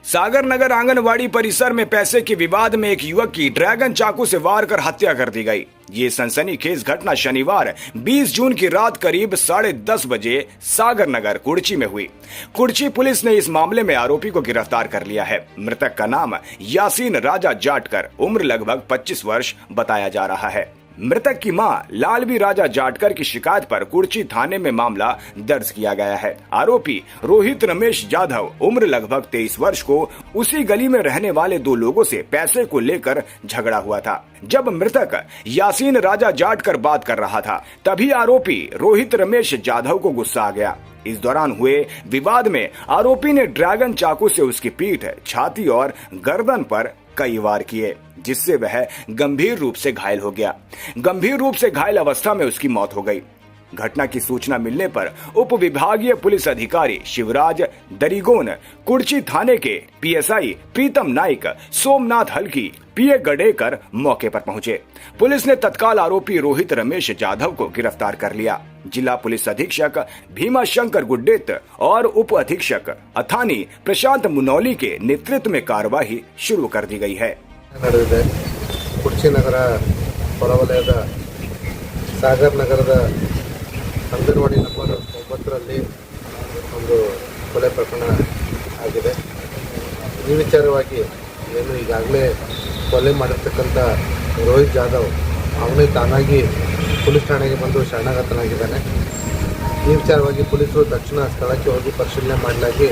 सागर नगर आंगनवाड़ी परिसर में पैसे के विवाद में एक युवक की ड्रैगन चाकू से वार कर हत्या कर दी गई। ये सनसनीखेज घटना शनिवार 20 जून की रात करीब 10:30 बजे सागर नगर कुर्ची में हुई। कुर्ची पुलिस ने इस मामले में आरोपी को गिरफ्तार कर लिया है। मृतक का नाम यासीन राजा जाटकर, उम्र लगभग 25 वर्ष बताया जा रहा है। मृतक की मां लालवी राजा जाटकर की शिकायत पर कुर्ची थाने में मामला दर्ज किया गया है। आरोपी रोहित रमेश जाधव, उम्र लगभग 23 वर्ष को उसी गली में रहने वाले दो लोगों से पैसे को लेकर झगड़ा हुआ था। जब मृतक यासीन राजा जाटकर बात कर रहा था, तभी आरोपी रोहित रमेश जाधव को गुस्सा आ गया। इस दौरान हुए विवाद में आरोपी ने ड्रैगन चाकू से उसकी पीठ, छाती और गर्दन पर कई वार किए, जिससे वह गंभीर रूप से घायल हो गया। गंभीर रूप से घायल अवस्था में उसकी मौत हो गई। घटना की सूचना मिलने पर उप विभागीय पुलिस अधिकारी शिवराज दरिगोन, कुर्ची थाने के पीएसआई प्रीतम नाइक, सोमनाथ हल्की, पीए गडेकर मौके पर पहुंचे। पुलिस ने तत्काल आरोपी रोहित रमेश जाधव को गिरफ्तार कर लिया। जिला पुलिस अधीक्षक भीमा शंकर गुड्डेत और उप अधीक्षक अथानी प्रशांत मुनौली के नेतृत्व में कार्यवाही शुरू कर दी गई है। ಕುರ್ಚಿ ನಗರ ಹೊರವಲಯದ ಸಾಗರ್ ನಗರದ ಅಂಗನವಾಡಿ ನಂಬರ್ 9ರಲ್ಲಿ ಒಂದು ಕೊಲೆ ಪ್ರಕರಣ ಆಗಿದೆ। ಈ ವಿಚಾರವಾಗಿ ಏನು ಈಗಾಗಲೇ ಕೊಲೆ ಮಾಡಿರ್ತಕ್ಕಂಥ ರೋಹಿತ್ ಜಾಧವ್ ಅವನೇ ತಾನಾಗಿ ಪೊಲೀಸ್ ಠಾಣೆಗೆ ಬಂದು ಶರಣಾಗತನಾಗಿದ್ದಾನೆ। ಈ ವಿಚಾರವಾಗಿ ಪೊಲೀಸರು ತಕ್ಷಣ ಸ್ಥಳಕ್ಕೆ ಹೋಗಿ ಪರಿಶೀಲನೆ ಮಾಡಲಾಗಿ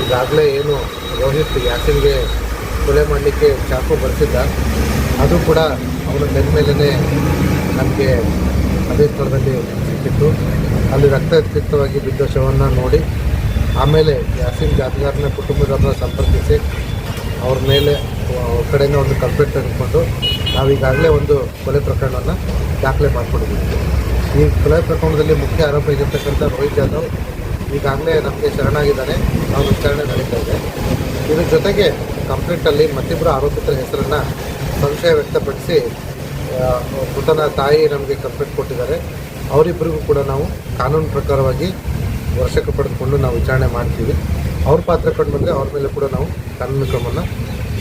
ಈಗಾಗಲೇ ಏನು ರೋಹಿತ್ ಯಾಸಿನ್ಗೆ ಕೊಲೆ ಮಾಡಲಿಕ್ಕೆ ಚಾಕು ಬಳಸಿದ್ದ, ಅದು ಕೂಡ ಅವನ ಬೆನ್ನ ಮೇಲೇ ನಮಗೆ ಅದೇ ಸ್ಥಳದಲ್ಲಿ ಸಿಕ್ಕಿತ್ತು। ಅಲ್ಲಿ ರಕ್ತಸಿಕ್ತವಾಗಿ ಬಿದ್ದ ಶವವನ್ನು ನೋಡಿ ಆಮೇಲೆ ಯಾಸಿನ್ ಜಾದಗಾರನ ಕುಟುಂಬದವ್ರನ್ನ ಸಂಪರ್ಕಿಸಿ ಅವ್ರ ಮೇಲೆ ಅವ್ರ ಕಡೆಯಿಂದ ಒಂದು ಕಂಪ್ಲೇಂಟ್ ತೆಗೆದುಕೊಂಡು ನಾವೀಗಾಗಲೇ ಒಂದು ಕೊಲೆ ಪ್ರಕರಣವನ್ನು ದಾಖಲೆ ಮಾಡಿಕೊಂಡಿದ್ದೀವಿ। ಈ ಕೊಲೆ ಪ್ರಕರಣದಲ್ಲಿ ಮುಖ್ಯ ಆರೋಪಿ ಆಗಿರ್ತಕ್ಕಂಥ ರೋಹಿತ್ ಜಾಧವ್ ಈಗಾಗಲೇ ನಮಗೆ ಶರಣಾಗಿದ್ದಾನೆ, ನಾವು ವಿಚಾರಣೆ ನಡೀತಾ ಇದೆ। ಇದರ ಜೊತೆಗೆ ಕಂಪ್ಲೇಂಟಲ್ಲಿ ಮತ್ತಿಬ್ಬರು ಆರೋಪಿತರ ಹೆಸರನ್ನು ಸಂಶಯ ವ್ಯಕ್ತಪಡಿಸಿ ಮೃತನ ತಾಯಿ ನಮಗೆ ಕಂಪ್ಲೇಂಟ್ ಕೊಟ್ಟಿದ್ದಾರೆ। ಅವರಿಬ್ಬರಿಗೂ ಕೂಡ ನಾವು ಕಾನೂನು ಪ್ರಕಾರವಾಗಿ ವಶಕ್ಕೆ ಪಡೆದುಕೊಂಡು ನಾವು ವಿಚಾರಣೆ ಮಾಡ್ತೀವಿ। ಅವ್ರ ಪಾತ್ರ ಕಂಡು ಬಂದರೆ ಅವ್ರ ಮೇಲೆ ಕೂಡ ನಾವು ಕಾನೂನು ಕ್ರಮವನ್ನು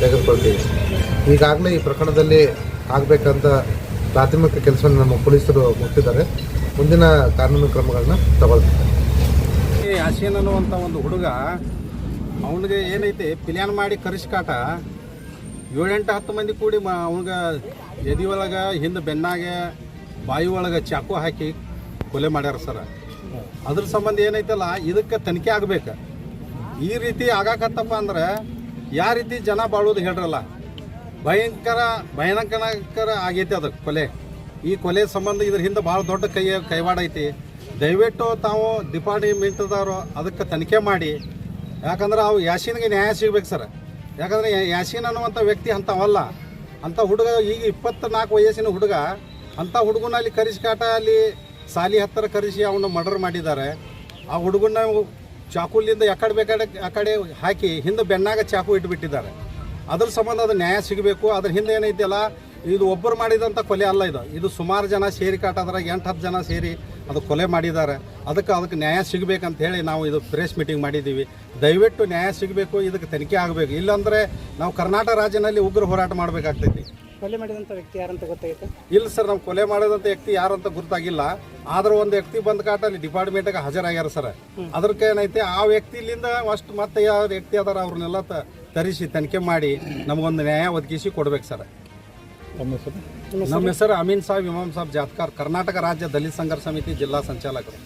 ತೆಗೆದುಕೊಳ್ತೀವಿ। ಈಗಾಗಲೇ ಈ ಪ್ರಕರಣದಲ್ಲಿ ಆಗಬೇಕಂತ ಪ್ರಾಥಮಿಕ ಕೆಲಸವನ್ನು ನಮ್ಮ ಪೊಲೀಸರು ಮುಟ್ಟಿದ್ದಾರೆ, ಮುಂದಿನ ಕಾನೂನು ಕ್ರಮಗಳನ್ನ ತಗೊಳ್ತಾರೆ। ಯಾಸೀನ್ ಅನ್ನುವಂಥ ಒಂದು ಹುಡುಗ, ಅವನಿಗೆ ಏನೈತಿ ಪ್ಲ್ಯಾನ್ ಮಾಡಿ ಕರಿಸ್ಕಾಟ 7-8-10 ಮಂದಿ ಕೂಡಿ ಅವನಿಗೆ ಎದೆ ಒಳಗೆ, ಹಿಂದೆ ಬೆನ್ನಾಗೆ, ಬಾಯಿ ಒಳಗೆ ಚಾಕು ಹಾಕಿ ಕೊಲೆ ಮಾಡ್ಯಾರ ಸರ್। ಅದ್ರ ಸಂಬಂಧ ಏನೈತಲ್ಲ, ಇದಕ್ಕೆ ತನಿಖೆ ಆಗ್ಬೇಕು। ಈ ರೀತಿ ಆಗಾಕತ್ತಪ್ಪ ಅಂದ್ರೆ ಯಾವ ರೀತಿ ಜನ ಬಾಳೋದು ಹೇಳ್ರಲ್ಲ, ಭಯಂಕರ ಆಗೈತಿ ಅದು ಕೊಲೆ। ಈ ಕೊಲೆ ಸಂಬಂಧ ಇದ್ರ ಹಿಂದೆ ಭಾಳ ದೊಡ್ಡ ಕೈವಾಡ ಐತಿ। ದಯವಿಟ್ಟು ತಾವು ಡಿಪಾರ್ಟ್ಮೆಂಟ್ದವರು ಅದಕ್ಕೆ ತನಿಖೆ ಮಾಡಿ, ಯಾಕಂದ್ರೆ ಅವು ಯಾಸೀನ್ಗೆ ನ್ಯಾಯ ಸಿಗ್ಬೇಕು ಸರ್। ಯಾಕಂದರೆ ಯಾಸೀನ್ ಅನ್ನುವಂಥ ವ್ಯಕ್ತಿ ಅಂಥವಲ್ಲ, ಅಂಥ ಹುಡುಗ ಈಗ 24 ವಯಸ್ಸಿನ ಹುಡುಗ, ಅಂಥ ಹುಡುಗನ ಅಲ್ಲಿ ಕರಿಸ್ಕಾಟ, ಅಲ್ಲಿ ಸಾಲಿ ಹತ್ತಿರ ಕರೆಸಿ ಅವನ್ನ ಮರ್ಡರ್ ಮಾಡಿದ್ದಾರೆ। ಆ ಹುಡುಗನ ಚಾಕುಲಿಂದ ಎಕಡೆ ಬೇಕಾಡೆ ಆ ಕಡೆ ಹಾಕಿ ಹಿಂದೆ ಬೆನ್ನಾಗ ಚಾಕು ಇಟ್ಬಿಟ್ಟಿದ್ದಾರೆ। ಅದ್ರ ಸಂಬಂಧ ಅದು ನ್ಯಾಯ ಸಿಗಬೇಕು। ಅದ್ರ ಹಿಂದೆ ಏನೈತಿಲ್ಲ, ಇದು ಒಬ್ಬರು ಮಾಡಿದಂಥ ಕೊಲೆ ಅಲ್ಲ, ಇದು ಸುಮಾರು ಜನ ಸೇರಿ ಕಾಟದ್ರಾಗ 8-10 ಜನ ಸೇರಿ ಅದು ಕೊಲೆ ಮಾಡಿದ್ದಾರೆ। ಅದಕ್ಕೆ ನ್ಯಾಯ ಸಿಗಬೇಕಂತ ಹೇಳಿ ನಾವು ಇದು ಪ್ರೆಸ್ ಮೀಟಿಂಗ್ ಮಾಡಿದ್ದೀವಿ। ದಯವಿಟ್ಟು ನ್ಯಾಯ ಸಿಗಬೇಕು, ಇದಕ್ಕೆ ತನಿಖೆ ಆಗಬೇಕು, ಇಲ್ಲಾಂದರೆ ನಾವು ಕರ್ನಾಟಕ ರಾಜ್ಯದಲ್ಲಿ ಉಗ್ರ ಹೋರಾಟ ಮಾಡಬೇಕಾಗ್ತೈತಿ। ಕೊಲೆ ಮಾಡಿದಂಥ ವ್ಯಕ್ತಿ ಯಾರಂತ ಗೊತ್ತಾಗುತ್ತೆ? ಇಲ್ಲ ಸರ್, ನಾವು ಕೊಲೆ ಮಾಡಿದಂಥ ವ್ಯಕ್ತಿ ಯಾರಂತ ಗೊತ್ತಾಗಿಲ್ಲ, ಆದ್ರೆ ಒಂದು ವ್ಯಕ್ತಿ ಬಂದ ಕಾಟ ಅಲ್ಲಿ ಡಿಪಾರ್ಟ್ಮೆಂಟ್ಗೆ ಹಾಜರಾಗ್ಯಾರ ಸರ್। ಅದಕ್ಕೆ ಏನೈತೆ, ಆ ವ್ಯಕ್ತಿಲಿಂದ ಅಷ್ಟು ಮತ್ತೆ ಯಾವ ವ್ಯಕ್ತಿ ಅದಾರ ಅವ್ರನ್ನೆಲ್ಲ ತರಿಸಿ ತನಿಖೆ ಮಾಡಿ ನಮಗೊಂದು ನ್ಯಾಯ ಒದಗಿಸಿ ಕೊಡ್ಬೇಕು ಸರ್। ನಮ್ಮ ಹೆಸರು ಅಮೀನ್ ಸಾಬ್ ಇಮಾಮ್ ಸಾಬ್ ಜಾತ್ಕಾರ್, ಕರ್ನಾಟಕ ರಾಜ್ಯ ದಲಿತ ಸಂಘರ್ಷ ಸಮಿತಿ ಜಿಲ್ಲಾ ಸಂಚಾಲಕರು।